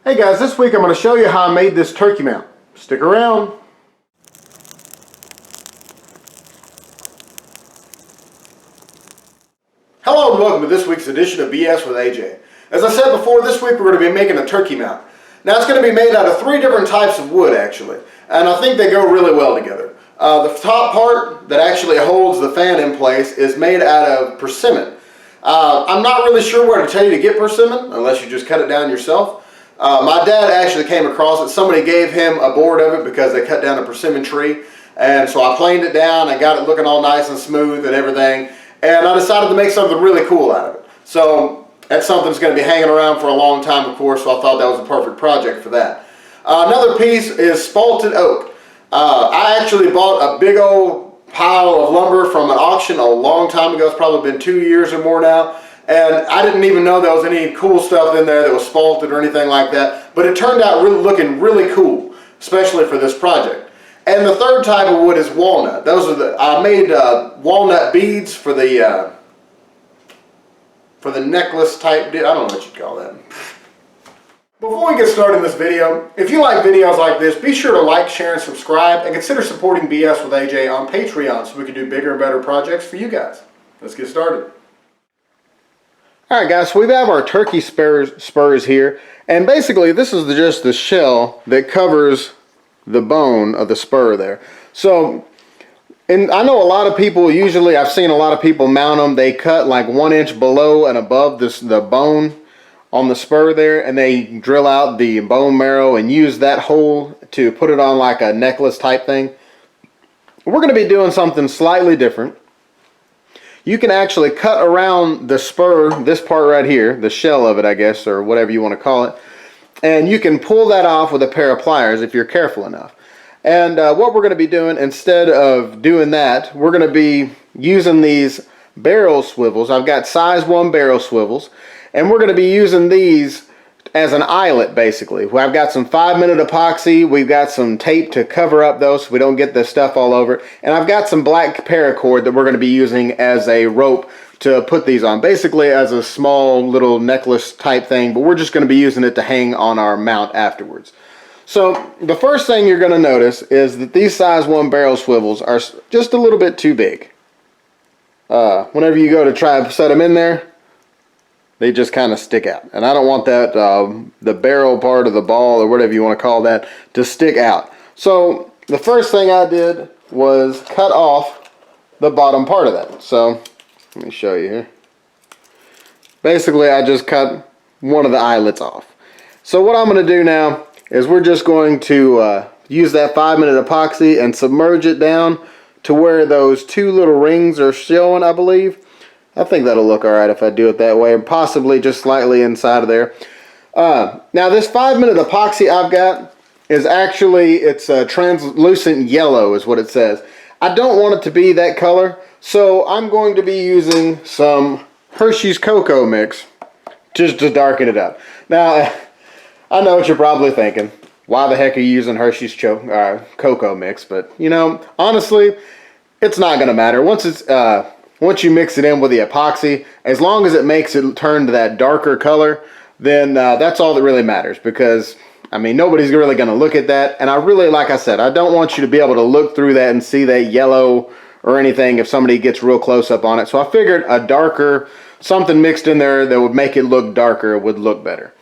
Hey guys, this week I'm going to show you how I made this turkey mount. Stick around. Hello and welcome to this week's edition of BS with AJ. As I said before, this week we're going to be making a turkey mount. Now it's going to be made out of 3 different types of wood actually, and I think they go really well together. The top part that actually holds the fan in place is made out of persimmon. I'm not really sure where to tell you to get persimmon unless you just cut it down yourself. My dad actually came across it. Somebody gave him a board of it because they cut down a persimmon tree, and so I planed it down. I got it looking all nice and smooth and everything, and I decided to make something really cool out of it. So that's something that's going to be hanging around for a long time, of course, so I thought that was a perfect project for that. Another piece is spalted oak. I actually bought a big old pile of lumber from an auction a long time ago. It's probably been 2 years or more now. And I didn't even know there was any cool stuff in there that was spalted or anything like that. But it turned out looking really cool, especially for this project. And the third type of wood is walnut. I made walnut beads for the necklace type. I don't know what you'd call that. Before we get started in this video, if you like videos like this, be sure to like, share, and subscribe, and consider supporting BS with AJ on Patreon so we can do bigger and better projects for you guys. Let's get started. Alright guys, so we have our turkey spurs here, and basically this is just the shell that covers the bone of the spur there. So, and I know a lot of people, usually I've seen a lot of people mount them, they cut like 1 inch below and above the bone on the spur there, and they drill out the bone marrow and use that hole to put it on like a necklace type thing. We're going to be doing something slightly different. You can actually cut around the spur, this part right here, the shell of it I guess, or whatever you want to call it, and you can pull that off with a pair of pliers if you're careful enough. And what we're going to be doing, instead of doing that, we're going to be using these barrel swivels. I've got size 1 barrel swivels, and we're going to be using these as an eyelet basically. I've got some 5-minute epoxy, we've got some tape to cover up those so we don't get this stuff all over, and I've got some black paracord that we're going to be using as a rope to put these on, basically as a small little necklace type thing, but we're just going to be using it to hang on our mount afterwards. So the first thing you're going to notice is that these size 1 barrel swivels are just a little bit too big. Whenever you go to try to set them in there, they just kind of stick out, and I don't want that the barrel part of the ball or whatever you want to call that to stick out. So the first thing I did was cut off the bottom part of that. So let me show you here. Basically I just cut one of the eyelets off. So what I'm going to do now is we're just going to use that 5-minute epoxy and submerge it down to where those 2 little rings are showing, I believe. I think that'll look alright if I do it that way, and possibly just slightly inside of there. Now this 5-minute epoxy I've got is actually, it's a translucent yellow is what it says. I don't want it to be that color, so I'm going to be using some Hershey's cocoa mix just to darken it up. Now, I know what you're probably thinking. Why the heck are you using Hershey's cocoa mix? But, you know, honestly, it's not going to matter. Once you mix it in with the epoxy, as long as it makes it turn to that darker color, then that's all that really matters, because, I mean, nobody's really going to look at that. And I really, like I said, I don't want you to be able to look through that and see that yellow or anything if somebody gets real close up on it. So I figured a darker, something mixed in there that would make it look darker would look better.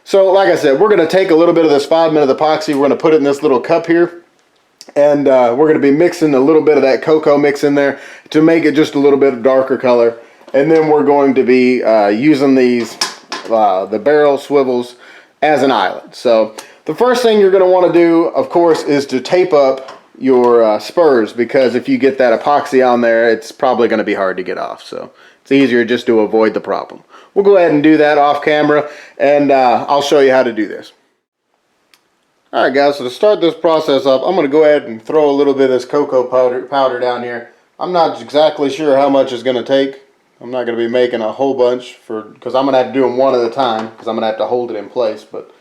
So like I said, we're going to take a little bit of this 5-minute epoxy, we're going to put it in this little cup here. And we're going to be mixing a little bit of that cocoa mix in there to make it just a little bit darker color. And then we're going to be using these, the barrel swivels as an eyelet. So the first thing you're going to want to do, of course, is to tape up your spurs, because if you get that epoxy on there, it's probably going to be hard to get off. So it's easier just to avoid the problem. We'll go ahead and do that off camera, and I'll show you how to do this. Alright guys, so to start this process off, I'm going to go ahead and throw a little bit of this cocoa powder down here. I'm not exactly sure how much it's going to take. I'm not going to be making a whole bunch because I'm going to have to do them one at a time, because I'm going to have to hold it in place. But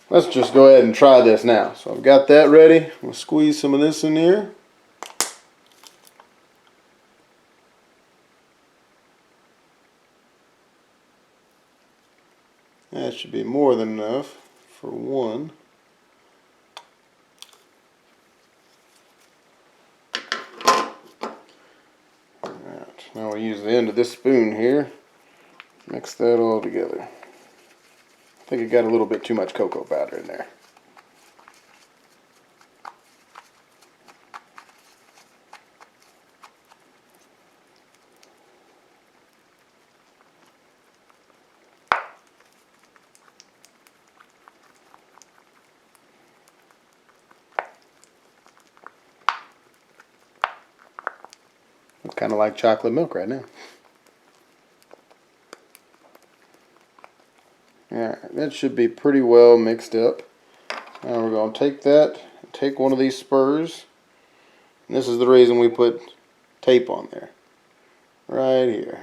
let's just go ahead and try this now. So I've got that ready. I'm going to squeeze some of this in here. That should be more than enough. for one. Alright, now we use the end of this spoon here. Mix that all together. I think it got a little bit too much cocoa powder in there. It's kind of like chocolate milk right now. Alright, that should be pretty well mixed up. Now we're going to take that, take one of these spurs, and this is the reason we put tape on there. Right here.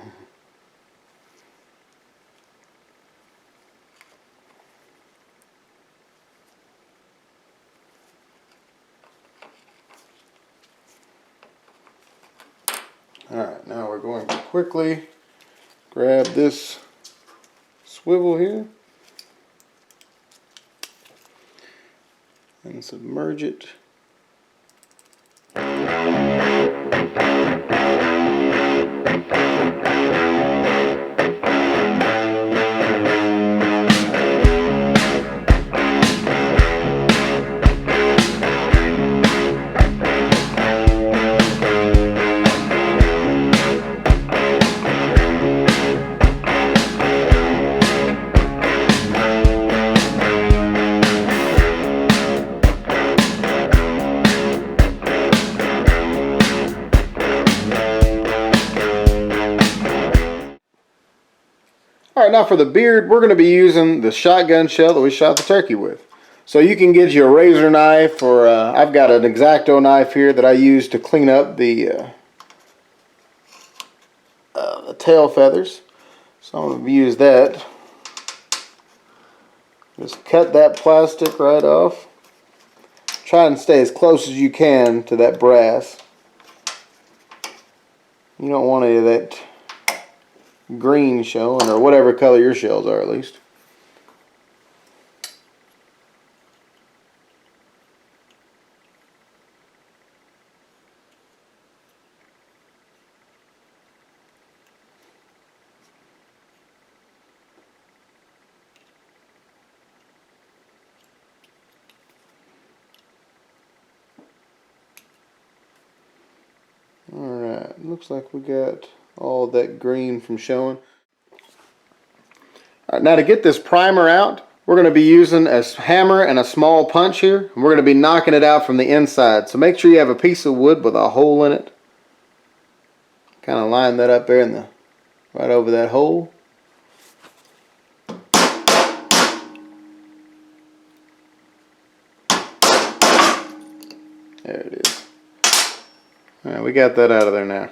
Alright, now we're going to quickly grab this swivel here and submerge it. Alright, now for the beard, we're going to be using the shotgun shell that we shot the turkey with. So you can get you a razor knife, or I've got an X-Acto knife here that I use to clean up the tail feathers. So I'm going to use that. Just cut that plastic right off. Try and stay as close as you can to that brass. You don't want any of that green showing, or whatever color your shells are at least. Alright, looks like we got all that green from showing. Alright, now to get this primer out, we're going to be using a hammer and a small punch here. And we're going to be knocking it out from the inside. So make sure you have a piece of wood with a hole in it. Kind of line that up there in the right over that hole. There it is. Alright, we got that out of there now.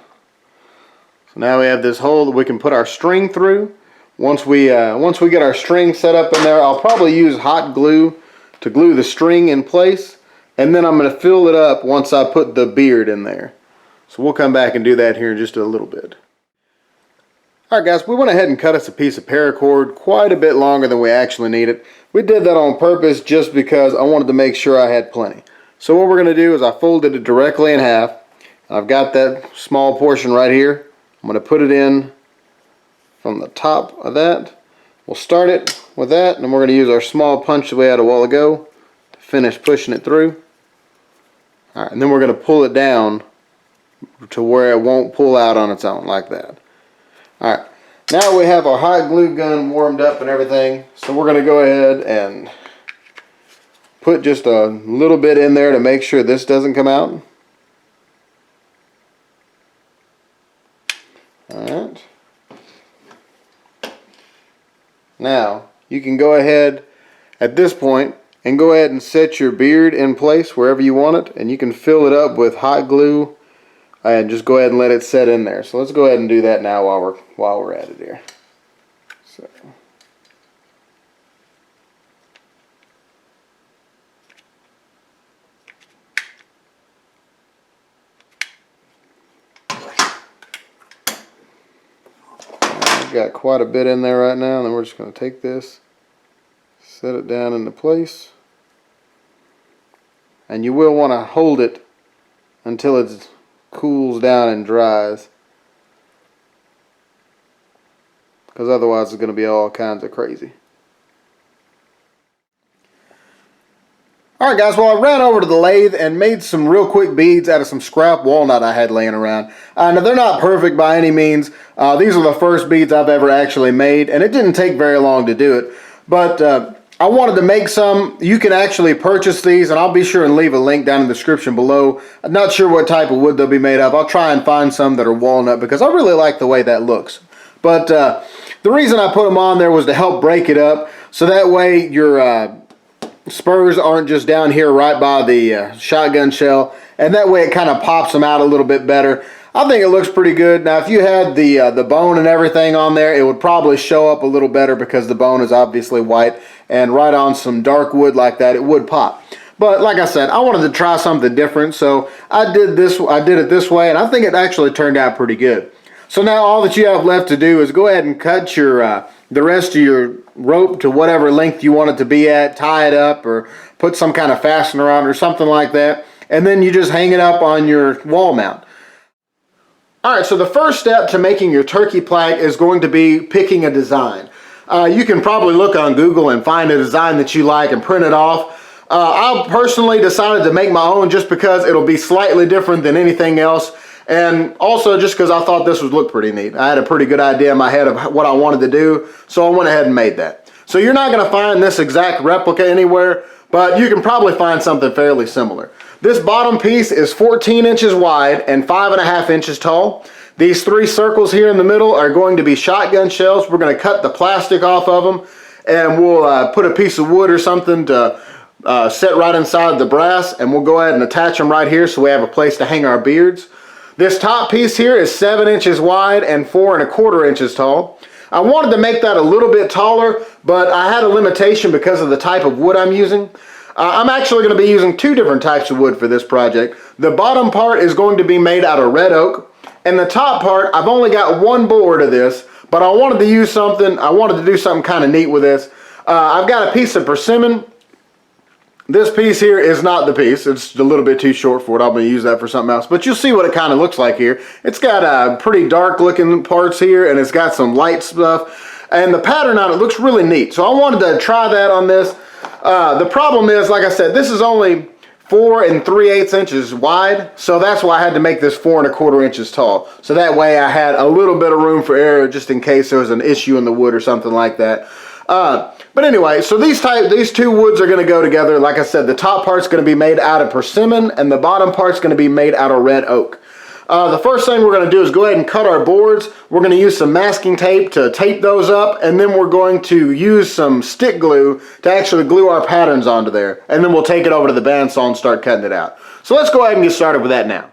So now we have this hole that we can put our string through. Once we get our string set up in there, I'll probably use hot glue to glue the string in place, and then I'm going to fill it up once I put the beard in there. So we'll come back and do that here in just a little bit. Alright guys, we went ahead and cut us a piece of paracord quite a bit longer than we actually needed. We did that on purpose just because I wanted to make sure I had plenty. So what we're going to do is I folded it directly in half. I've got that small portion right here. I'm going to put it in from the top of that. We'll start it with that, and then we're going to use our small punch that we had a while ago to finish pushing it through. Alright, and then we're going to pull it down to where it won't pull out on its own like that. Alright, now we have our hot glue gun warmed up and everything, so we're going to go ahead and put just a little bit in there to make sure this doesn't come out. Alright. Now, you can go ahead at this point and go ahead and set your beard in place wherever you want it, and you can fill it up with hot glue and just go ahead and let it set in there. So let's go ahead and do that now while we're at it here. So I've got quite a bit in there right now, and then we're just going to take this, Set it down into place. And you will want to hold it until it cools down and dries, because otherwise it's going to be all kinds of crazy. Alright guys, well I ran over to the lathe and made some real quick beads out of some scrap walnut I had laying around. Now they're not perfect by any means. These are the first beads I've ever actually made, and it didn't take very long to do it. But I wanted to make some. You can actually purchase these, and I'll be sure and leave a link down in the description below. I'm not sure what type of wood they'll be made of. I'll try and find some that are walnut because I really like the way that looks. But the reason I put them on there was to help break it up, so that way your spurs aren't just down here right by the shotgun shell, and that way it kind of pops them out a little bit better. I think it looks pretty good. Now if you had the bone and everything on there, it would probably show up a little better because the bone is obviously white, and right on some dark wood like that it would pop. But like I said, I wanted to try something different, so I did it this way, and I think it actually turned out pretty good. So now all that you have left to do is go ahead and cut your the rest of your rope to whatever length you want it to be at, tie it up or put some kind of fastener on it or something like that, and then you just hang it up on your wall mount. Alright, so the first step to making your turkey plaque is going to be picking a design. You can probably look on Google and find a design that you like and print it off. I personally decided to make my own just because it'll be slightly different than anything else, and also just because I thought this would look pretty neat. I had a pretty good idea in my head of what I wanted to do, so I went ahead and made that. So you're not going to find this exact replica anywhere, but you can probably find something fairly similar. This bottom piece is 14 inches wide and 5.5 inches tall. These three circles here in the middle are going to be shotgun shells. We're going to cut the plastic off of them, and we'll put a piece of wood or something to set right inside the brass, and we'll go ahead and attach them right here so we have a place to hang our beards. This top piece here is 7 inches wide and 4.25 inches tall. I wanted to make that a little bit taller, but I had a limitation because of the type of wood I'm using. I'm actually going to be using two different types of wood for this project. The bottom part is going to be made out of red oak, and the top part, I've only got one board of this, but I wanted to do something kind of neat with this. I've got a piece of persimmon. This piece here is not the piece. It's a little bit too short for it. I'm going to use that for something else. But you'll see what it kind of looks like here. It's got pretty dark looking parts here, and it's got some light stuff. And the pattern on it looks really neat. So I wanted to try that on this. The problem is, like I said, this is only 4 3/8 inches wide. So that's why I had to make this 4.25 inches tall. So that way I had a little bit of room for error just in case there was an issue in the wood or something like that. But anyway, so these two woods are going to go together. Like I said, the top part's going to be made out of persimmon, and the bottom part's going to be made out of red oak. The first thing we're going to do is go ahead and cut our boards. We're going to use some masking tape to tape those up, and then we're going to use some stick glue to actually glue our patterns onto there. And then we'll take it over to the bandsaw and start cutting it out. So let's go ahead and get started with that now.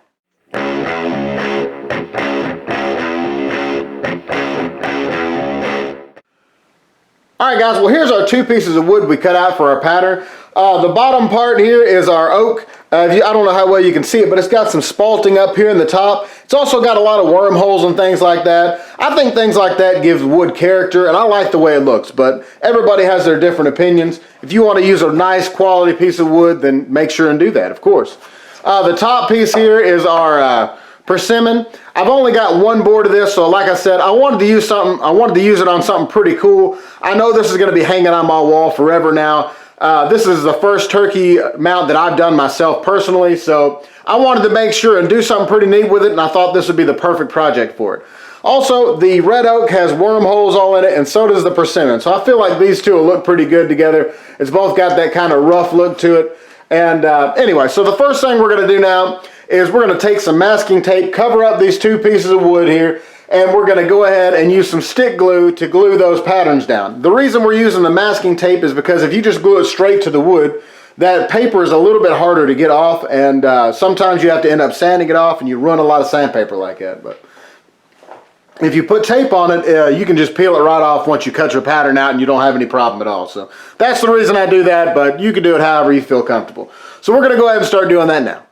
Alright guys, well here's our two pieces of wood we cut out for our pattern. The bottom part here is our oak. I don't know how well you can see it, but it's got some spalting up here in the top. It's also got a lot of wormholes and things like that. I think things like that gives wood character, and I like the way it looks, but everybody has their different opinions. If you want to use a nice quality piece of wood, then make sure and do that, of course. The top piece here is our persimmon. I've only got one board of this, so like I said, I wanted to use it on something pretty cool. I know this is going to be hanging on my wall forever now. This is the first turkey mount that I've done myself personally, so I wanted to make sure and do something pretty neat with it, and I thought this would be the perfect project for it. Also, the red oak has wormholes all in it, and so does the persimmon, so I feel like these two will look pretty good together. It's both got that kind of rough look to it. And anyway, so the first thing we're going to do now is we're going to take some masking tape, cover up these two pieces of wood here, and we're going to go ahead and use some stick glue to glue those patterns down. The reason we're using the masking tape is because if you just glue it straight to the wood, that paper is a little bit harder to get off, and sometimes you have to end up sanding it off, and you run a lot of sandpaper like that. But if you put tape on it, you can just peel it right off once you cut your pattern out, and you don't have any problem at all. So that's the reason I do that, but you can do it however you feel comfortable. So we're going to go ahead and start doing that now.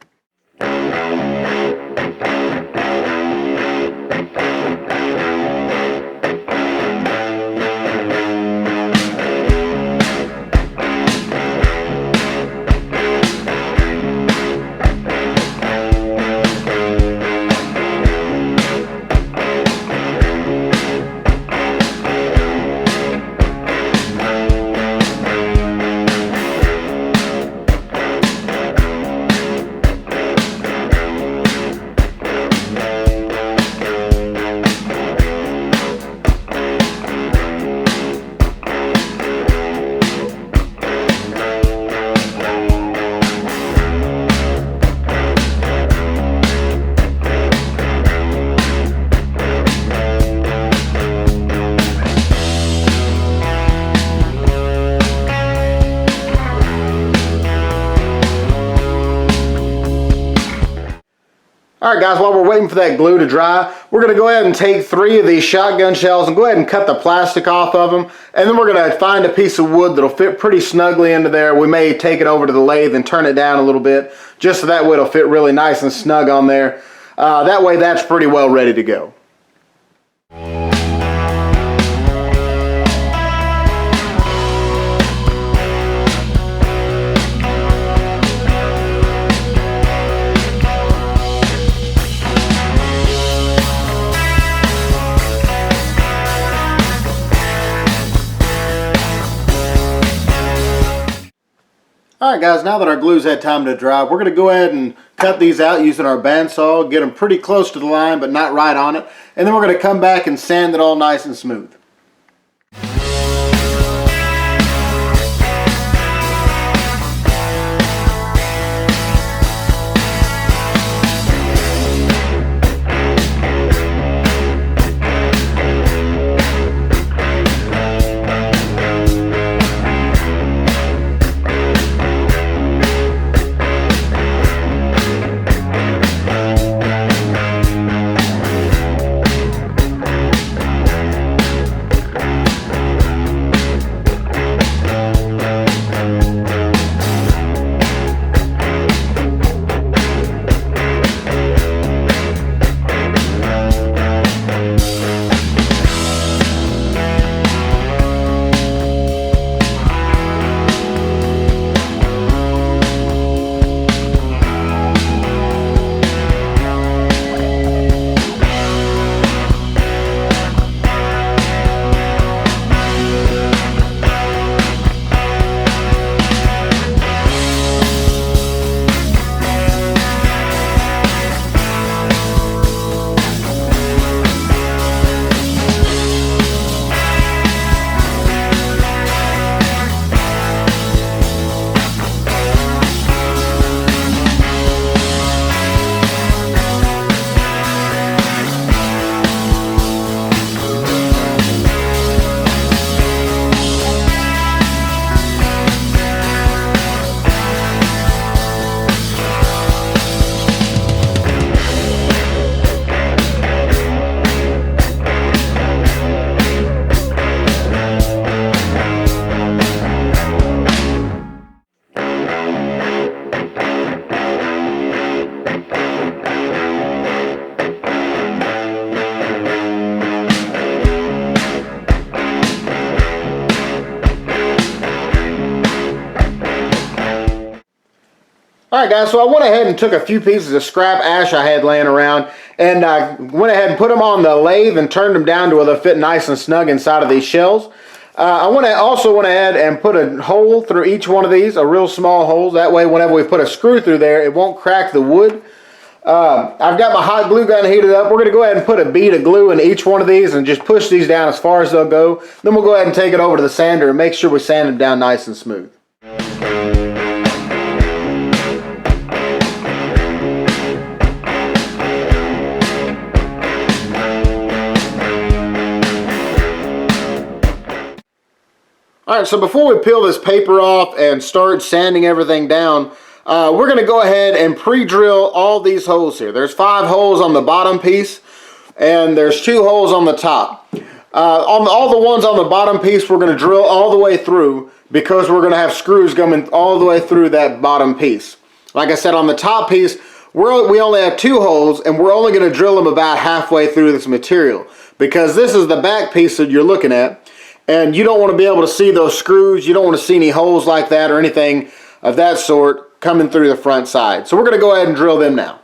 All right, guys, while we're waiting for that glue to dry, we're going to go ahead and take 3 of these shotgun shells and go ahead and cut the plastic off of them. And then we're going to find a piece of wood that'll fit pretty snugly into there. We may take it over to the lathe and turn it down a little bit, just so that way it'll fit really nice and snug on there. That way that's pretty well ready to go. Alright guys, now that our glue's had time to dry, we're going to go ahead and cut these out using our bandsaw, get them pretty close to the line but not right on it, and then we're going to come back and sand it all nice and smooth. Alright guys, so I went ahead and took a few pieces of scrap ash I had laying around and I went ahead and put them on the lathe and turned them down to where they'll fit nice and snug inside of these shells. I also went ahead and put a hole through each one of these, a real small hole. That way whenever we put a screw through there, it won't crack the wood. I've got my hot glue gun heated up. We're going to go ahead and put a bead of glue in each one of these and just push these down as far as they'll go. Then we'll go ahead and take it over to the sander and make sure we sand them down nice and smooth. Alright, so before we peel this paper off and start sanding everything down, we're going to go ahead and pre-drill all these holes here. There's 5 holes on the bottom piece and there's 2 holes on the top. On all the ones on the bottom piece we're going to drill all the way through because we're going to have screws coming all the way through that bottom piece. Like I said, on the top piece we only have 2 holes and we're only going to drill them about halfway through this material because this is the back piece that you're looking at. And you don't want to be able to see those screws. You don't want to see any holes like that or anything of that sort coming through the front side. So we're going to go ahead and drill them now.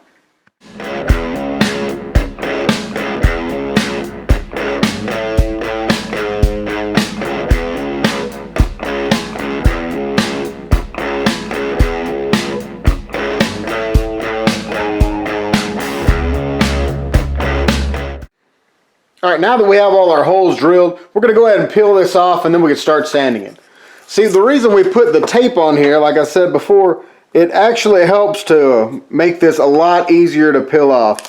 Alright, now that we have all our holes drilled, we're going to go ahead and peel this off and then we can start sanding it. See, the reason we put the tape on here, like I said before, it actually helps to make this a lot easier to peel off.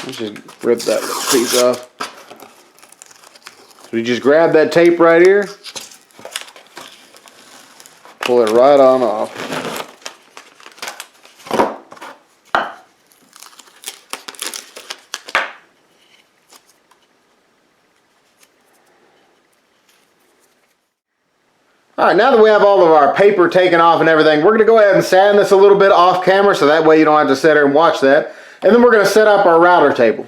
Let's just rip that little piece off. So you just grab that tape right here, pull it right on off. All right, now that we have all of our paper taken off and everything, we're going to go ahead and sand this a little bit off camera so that way you don't have to sit there and watch that. And then we're going to set up our router table.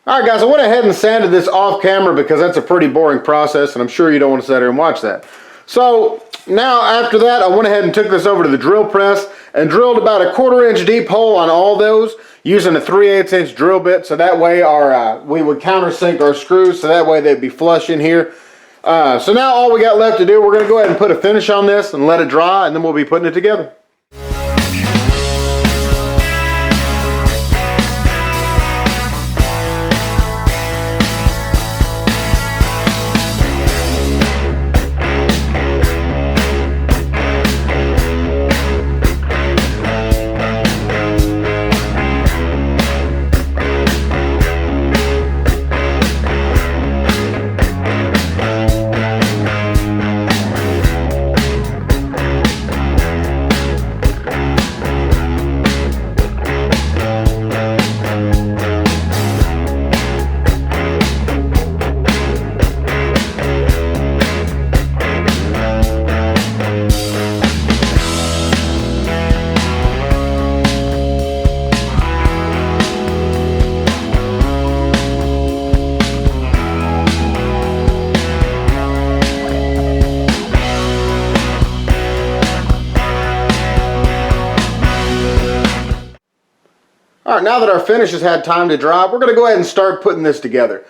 Alright guys, I went ahead and sanded this off camera because that's a pretty boring process and I'm sure you don't want to sit there and watch that. So now after that I went ahead and took this over to the drill press and drilled about a 1/4 inch deep hole on all those using a 3/8 inch drill bit, so that way we would countersink our screws so that way they'd be flush in here. So now all we got left to do, we're going to go ahead and put a finish on this and let it dry, and then we'll be putting it together. Alright, now that our finish has had time to dry, we're going to go ahead and start putting this together.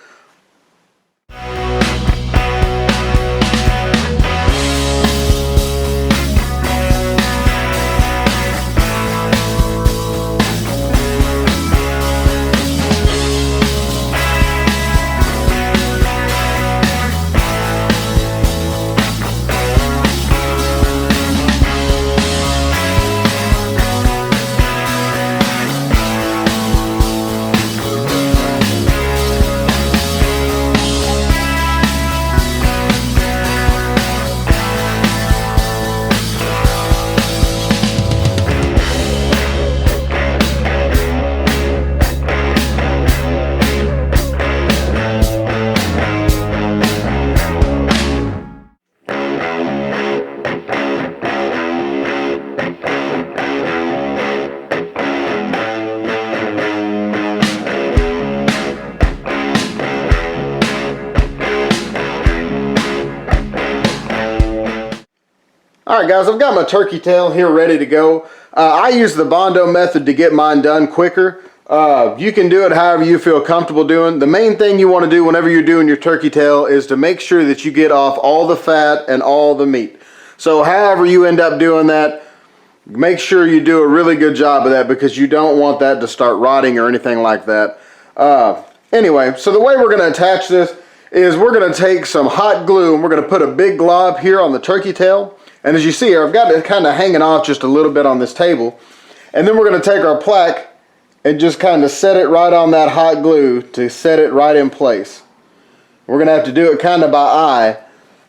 Alright guys, I've got my turkey tail here ready to go. I use the Bondo method to get mine done quicker. You can do it however you feel comfortable doing. The main thing you want to do whenever you're doing your turkey tail is to make sure that you get off all the fat and all the meat. So however you end up doing that, make sure you do a really good job of that because you don't want that to start rotting or anything like that. Anyway, so the way we're going to attach this is we're going to take some hot glue and we're going to put a big glob here on the turkey tail. And as you see here, I've got it kind of hanging off just a little bit on this table. And then we're going to take our plaque and just kind of set it right on that hot glue to set it right in place. We're going to have to do it kind of by eye.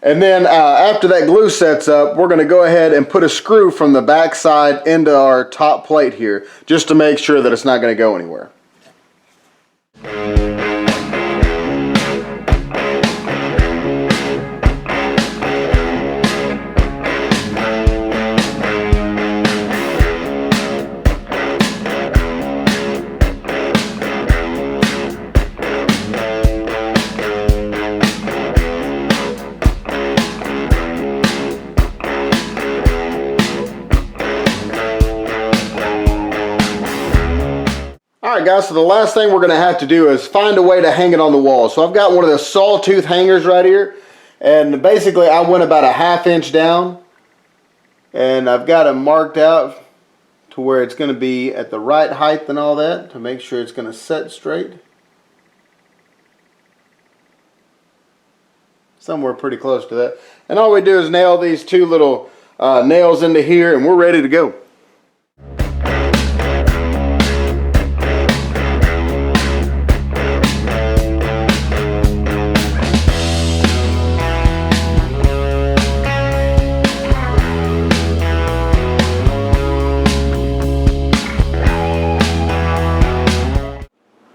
And then after that glue sets up, we're going to go ahead and put a screw from the back side into our top plate here, just to make sure that it's not going to go anywhere. Alright guys, so the last thing we're going to have to do is find a way to hang it on the wall. So I've got one of the sawtooth hangers right here, and basically I went about a 1/2 inch down, and I've got it marked out to where it's going to be at the right height and all that to make sure it's going to set straight. somewhere pretty close to that. And all we do is nail these two little nails into here, and we're ready to go.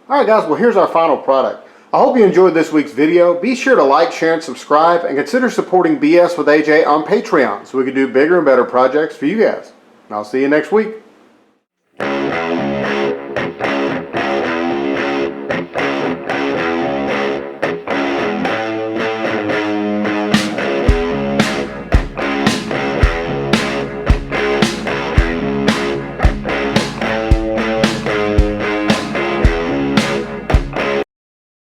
Alright guys, well here's our final product. I hope you enjoyed this week's video. Be sure to like, share, and subscribe, and consider supporting BS with AJ on Patreon so we can do bigger and better projects for you guys. And I'll see you next week.